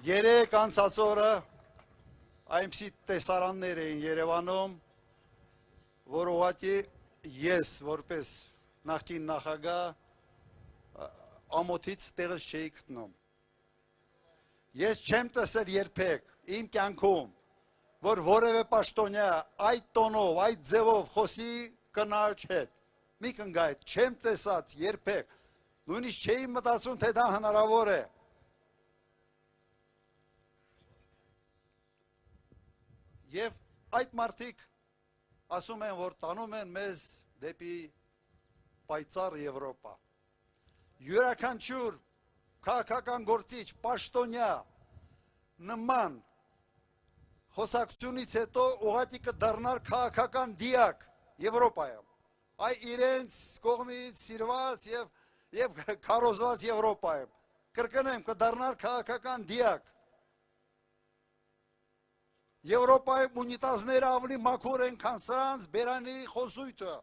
Երեք անցած օրը այնպիսի տեսարաններ էին Երևանում, որ ուղղակի ես որպես նախկին նախագահ ամոթից տեղս չէի գտնում։ Ես չեմ տեսել երբեք իմ կյանքում, որ որևէ պաշտոնյա այդ տոնով, այդ ձևով խոսի կնոջ հետ։ Մի կնգայ, չեմ տեսած երբեք, նույնիսկ չէի մտածում, թե դա հնարավոր է։ Եվ այդ մարդիկ ասում են, որ տանում են մեզ դեպի պայծառ Եվրոպա։ Յուրաքանչյուր քաղաքական գործիչ, պաշտոնյա նման խոսակցությունից հետո ուղղակի կդառնար քաղաքական դիակ Եվրոպայում։ Այ իրենց կողմից սիրված եւ քարոզված Եվրոպայում։ Կրկնեմ, կդառնար քաղաքական դիակ։ Եվրոպայում ունիտազները ավելի մաքուր են, քան սրանց բերանի խոսույթը։